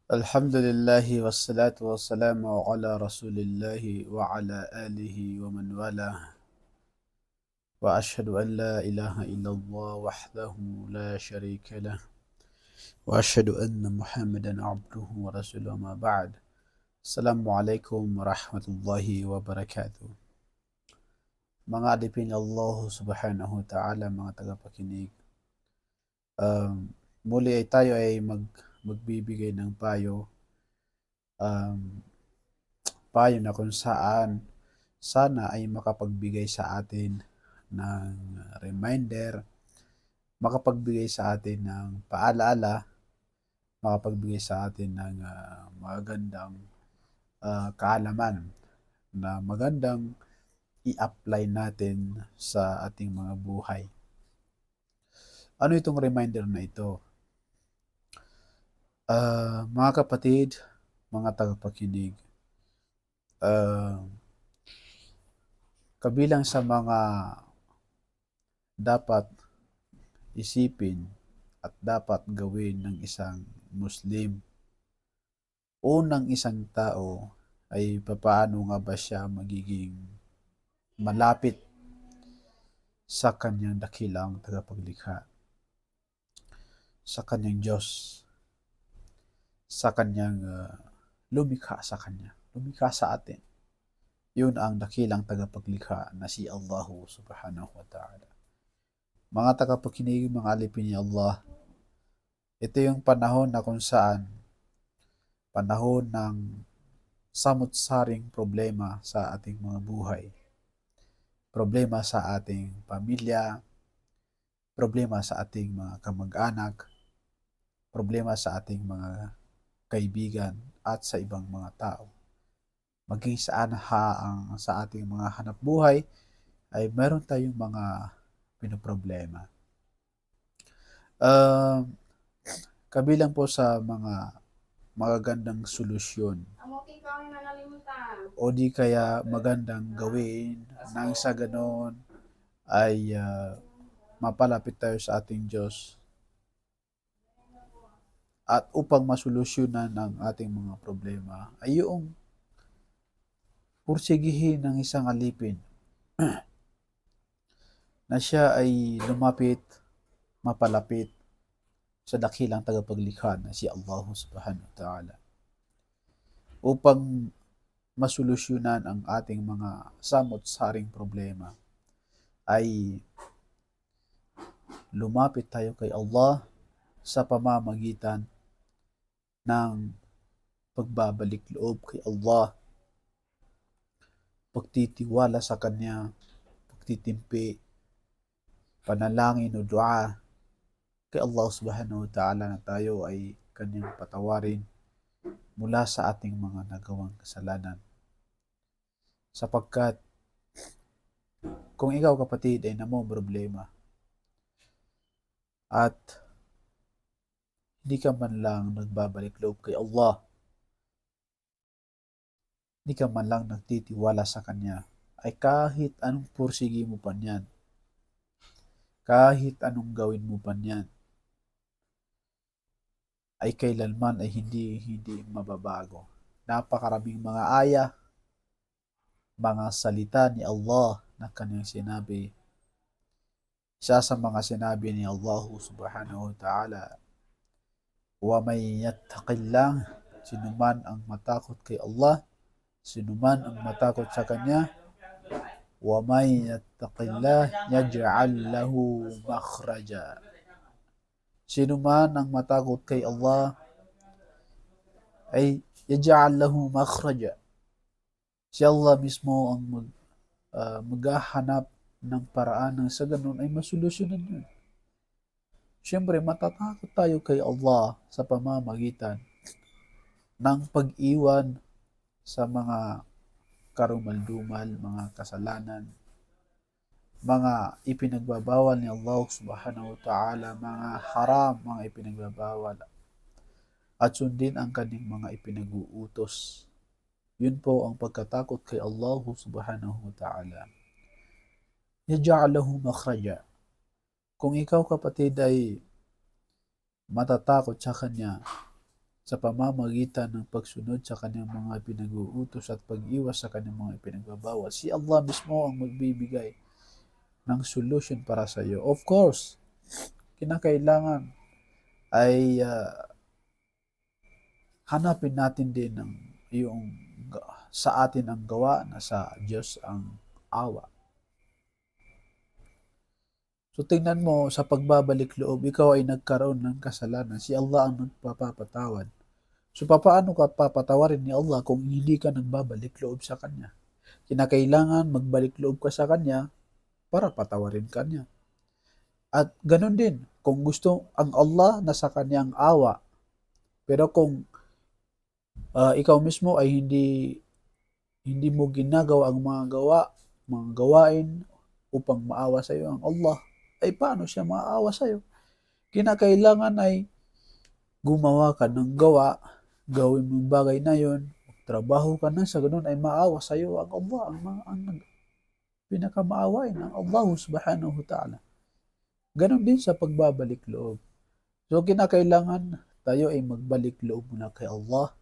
Alhamdulillahi wassalatu wassalamu ala rasulillahi wa ala alihi wa man walah. Wa ashhadu an la ilaha illallah wahdahu la sharika lah. Wa ashhadu anna Muhammadan abduhu wa rasuluhu ma ba'd. Assalamualaikum warahmatullahi wabarakatuh. Mga alipin Allah subhanahu wa ta'ala, mga tagapakinig. Muli ay tayo ay magbibigay ng payo. Payo na kung saan sana ay makapagbigay sa atin ng reminder, makapagbigay sa atin ng paalaala, makapagbigay sa atin ng magandang kaalaman na magandang i-apply natin sa ating mga buhay. Ano itong reminder na ito? Mga kapatid, mga tagapakinig, kabilang sa mga dapat isipin at dapat gawin ng isang Muslim, unang isang tao ay papaano nga ba siya magiging malapit sa kanyang dakilang tagapaglikha, sa kanyang Diyos, sa kanyang lumikha sa kanya, lumikha sa atin. Yun ang dakilang tagapaglikha na si Allah subhanahu wa ta'ala. Mga tagapakinig, mga alipin ni Allah, ito yung panahon na kung saan panahon ng samut-saring problema sa ating mga buhay. Problema sa ating pamilya, problema sa ating mga kamag-anak, problema sa ating mga kaibigan at sa ibang mga tao. Maging saan sa ating mga hanap buhay ay meron tayong mga pinoproblema. Kabilang po sa mga magagandang solusyon o di kaya magandang gawin nang sa ganon ay mapalapit tayo sa ating Diyos at upang masolusyonan ang ating mga problema ay yung pursigihin ng isang alipin na siya ay lumapit, mapalapit sa dakilang tagapaglikha na si Allah subhanahu wa ta'ala upang masolusyonan ang ating mga samot-saring problema ay lumapit tayo kay Allah sa pamamagitan ng pagbabalik loob kay Allah, pagtitiwala sa Kanya, pagtitimpi, panalangin o dua kay Allah subhanahu wa ta'ala na tayo ay Kanyang patawarin mula sa ating mga nagawang kasalanan. Sapagkat kung ikaw kapatid ay namomroblema at hindi ka man lang nagbabalik loob kay Allah, hindi ka man lang nagtitiwala sa Kanya, ay kahit anong pursigi mo pa niyan, kahit anong gawin mo pa niyan, ay kailanman ay hindi mababago. Napakaraming mga aya, mga salita ni Allah na Kanyang sinabi. Isa sa mga sinabi ni Allah subhanahu wa ta'ala, wa may yattaqillah, sinuman ang matakot kay Allah, sinuman ang matakot sa Kanya, wa may yattaqillah yaj'al lahu makhraja. Sinuman ang matakot kay Allah ay yaj'al lahu makhraja. Si Allah mismo ang maghahanap ng paraan ng sa ganun ay masolusyonan yun. Siyempre, matatakot tayo kay Allah sa pamamagitan ng pag-iwan sa mga karumal-dumal, mga kasalanan, mga ipinagbabawal ni Allah subhanahu wa ta'ala, mga haram, mga ipinagbabawal, at sundin ang kanyang mga ipinag-uutos. Yun po ang pagkatakot kay Allah subhanahu wa ta'ala. Yaj'alahu makhraja. Kung ikaw kapatid ay matatakot sa Kanya, sa pamamagitan ng pagsunod sa kanyang mga pinag-uutos at pag-iwas sa kanyang mga ipinagbabawal. Si Allah mismo ang magbibigay ng solution para sa iyo. Of course, kinakailangan ay hanapin natin din ng yung sa atin ang gawa na sa Diyos ang awa. So tingnan mo, sa pagbabalik loob, ikaw ay nagkaroon ng kasalanan. Si Allah ang nagpapatawad. So paano ka papatawarin ni Allah kung hindi ka nagbabalik loob sa Kanya? Kinakailangan magbalik loob ka sa Kanya para patawarin ka niya. At ganun din, kung gusto ang Allah nasa Kanyang awa, pero kung ikaw mismo ay hindi mo ginagawa ang mga gawain upang maawa sa iyo ang Allah, ay paano siya maawa sa iyo? Kinakailangan ay gumawa ka ng gawa, gawin mo yung bagay na yon, trabaho ka na, sa ganun ay maawa sa iyo ang Allah, ang pinakamaawain ang Allah subhanahu wa ta'ala. Ganon din sa pagbabalik loob. So kinakailangan tayo ay magbalik loob muna kay Allah.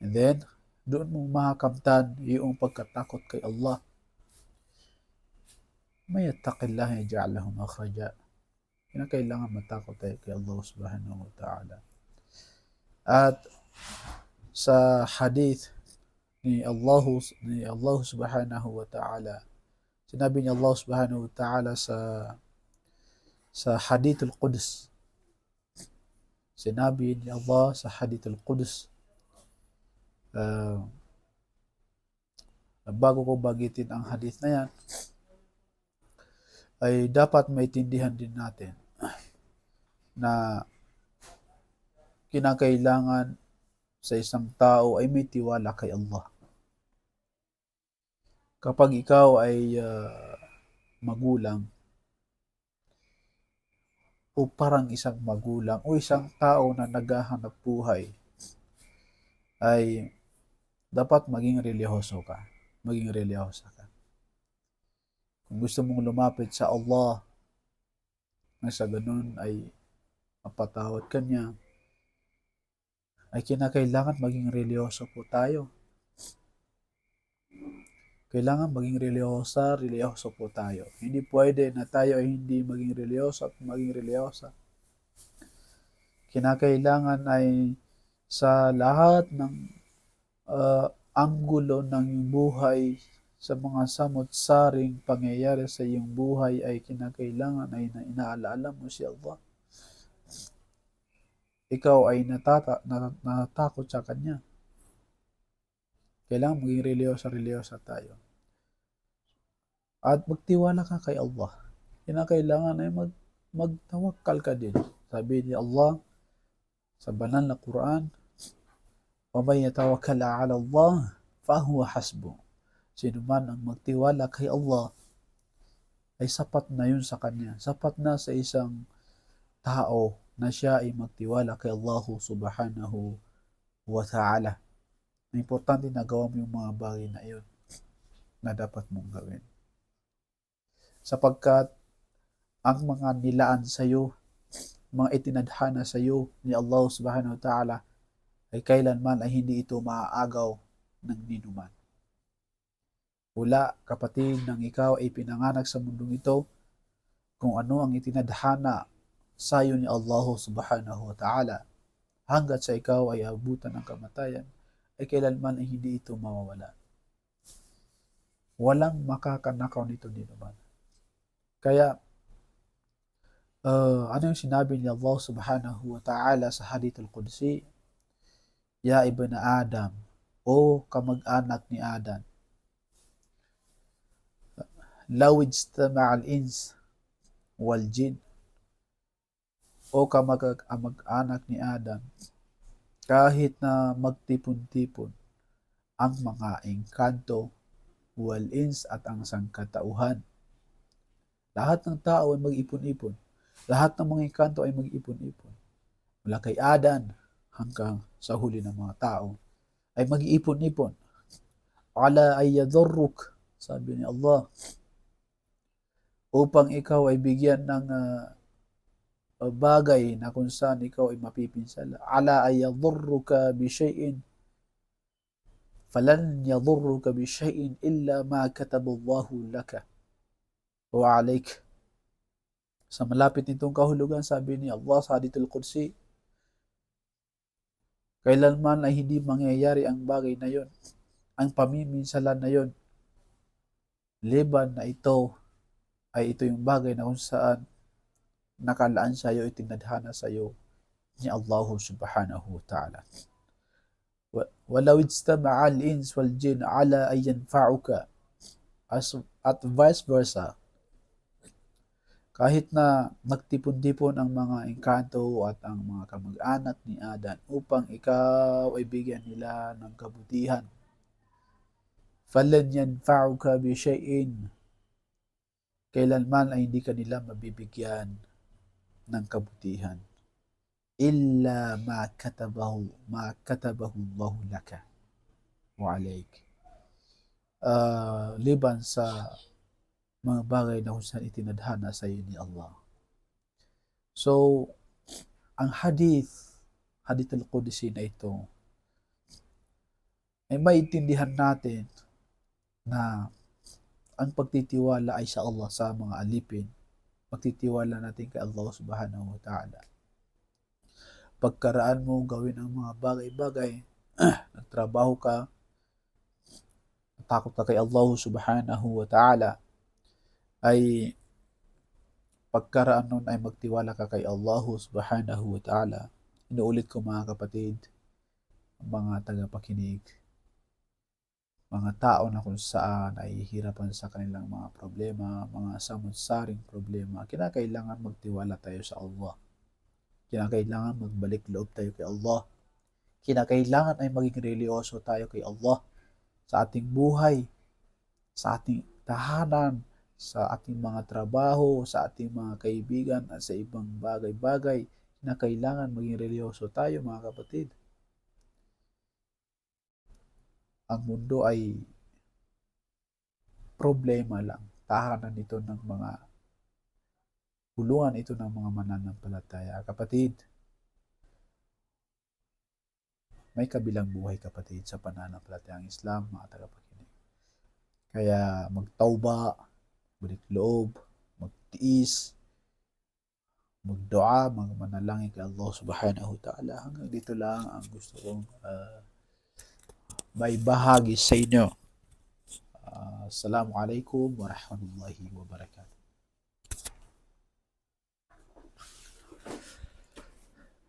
And then, doon mo makakamtan yung pagkatakot kay Allah. May yattaqillah yaj'al lahu makhraja. Kinakailangan matakot tayo kay Allah subhanahu wa ta'ala. At sa hadith ni Allah subhanahu wa ta'ala, sinabi ni Allah subhanahu wa ta'ala sa hadith al-Quds. Sinabi ni Allah sa hadith al-Quds, bago ko bagitin ang hadith na yan, ay dapat maintindihan din natin na kinakailangan sa isang tao ay may tiwala kay Allah. Kapag ikaw ay magulang o parang isang magulang o isang tao na naghahanap buhay, ay dapat maging relihiyoso ka. Maging relihiyosa ka. Kung gusto mong lumapit sa Allah, na sa ganun ay mapatawad ka niya, ay kinakailangan maging relihiyoso po tayo. Kailangan maging relihiyoso po tayo. Hindi pwede na tayo ay hindi maging relihiyoso at maging relihiyosa. Kinakailangan ay sa lahat ng anggulo ng iyong buhay, sa mga samot-saring pangyayari sa iyong buhay, ay kinakailangan ay inaalaala mo si Allah. Ikaw ay natatakot sa Kanya. Kailangan maging relihiyosa tayo. At magtiwala ka kay Allah. Kinakailangan ay magtawakkal ka din. Sabi ni Allah sa banal na Quran, وَمَنْ يَتَوَكَّلْ عَلَى اللَّهِ فَهُوَ حَسْبُهُ. Sino man ang magtiwala kay Allah, ay sapat na yun sa Kanya. Sapat na sa isang tao na siya ay magtiwala kay Allah subhanahu wa ta'ala. Importante na gawa mo yung mga bagay na yun na dapat mong gawin. Sapagkat ang mga nilaan sa iyo, mga itinadhana sa iyo ni Allah subhanahu wa ta'ala, ay kailanman ay hindi ito maaagaw ng ninuman. Wala, kapatid, nang ikaw ay pinanganak sa mundong ito, kung ano ang itinadhana sa iyo ni Allah subhanahu wa ta'ala, hanggat sa ikaw ay abutan ng kamatayan, ay kailanman ay hindi ito mawawala. Walang makakanakaw nito ninuman. Kaya, ano yung sinabi ni Allah subhanahu wa ta'ala sa hadith al-Qudsi? Ya ibn Adam, o kamag-anak ni Adam, law ijtama' al-ins wal jin, o kamag-anak ni Adam, kahit na magtipon-tipon ang mga engkanto, wal ins at ang sangkatauhan. Lahat ng tao ay mag-ipon-ipon. Lahat ng mga engkanto ay mag-ipon-ipon. Mula kay Adan hanggang sa huli ng mga tao ay mag-iipon-ipon. Ala ay yadurruk, sabi ni Allah, upang ikaw ay bigyan ng bagay na kung saan ikaw ay mapipinsala. Ala ay yadurruka bi shay'in falan yadurruka bi shay'in illa ma kataballahu laka wa alayk. Sa malapit nitong kahulugan, sabi ni Allah sa Hadithul Qudsi, kailanman ay hindi mangyayari ang bagay na yon, ang pamiminsalan na yon, liban na ito yung bagay na kung saan nakalaan sa iyo, itinadhana sa iyo ni Allah subhanahu wa ta'ala. Walaw ijtama'a al-ins wal jin ala ay yanfa'uka, at vice versa, kahit na nagtipon-tipon ang mga engkanto at ang mga kamag-anak ni Adan upang ikaw ay bigyan nila ng kabutihan, falan yanfa'uka bi shay'in, kailanman ay hindi ka nila mabibigyan ng kabutihan, illa ma katabahu Allah laka wa alayk, liban sa mga bagay na kung saan itinadhana sa iyo ni Allah. So, ang hadith al-Qudsi na ito ay maintindihan natin na ang pagtitiwala ay sa Allah sa mga alipin. Pagtitiwala natin kay Allah subhanahu wa ta'ala. Pagkaraan mo gawin ang mga bagay-bagay, nagtrabaho ka, takot ka kay Allah subhanahu wa ta'ala, ay pagkaraan nun ay magtiwala ka kay Allah subhanahu wa ta'ala. Inuulit ko mga kapatid, mga tagapakinig, mga tao na kung saan ay hirapan sa kanilang mga problema, mga samot-saring problema, kinakailangan magtiwala tayo sa Allah. Kinakailangan magbalik loob tayo kay Allah. Kinakailangan ay maging reliyoso tayo kay Allah sa ating buhay, sa ating tahanan, sa ating mga trabaho, sa ating mga kaibigan, at sa ibang bagay-bagay na kailangan maging reliyoso tayo mga kapatid. Ang mundo ay problema lang. Tahanan ito ng mga hulungan ito ng mga mananampalataya. Kapatid, may kabilang buhay kapatid sa pananampalatayang Islam, mga tagapakinig. Kaya magtauba, balik loob, magtiis, magdua, magmanalangin kay Allah subhanahu wa ta'ala. Hanggang dito lang ang gusto kong may bahagi sa inyo. Assalamualaikum warahmatullahi wabarakatuh.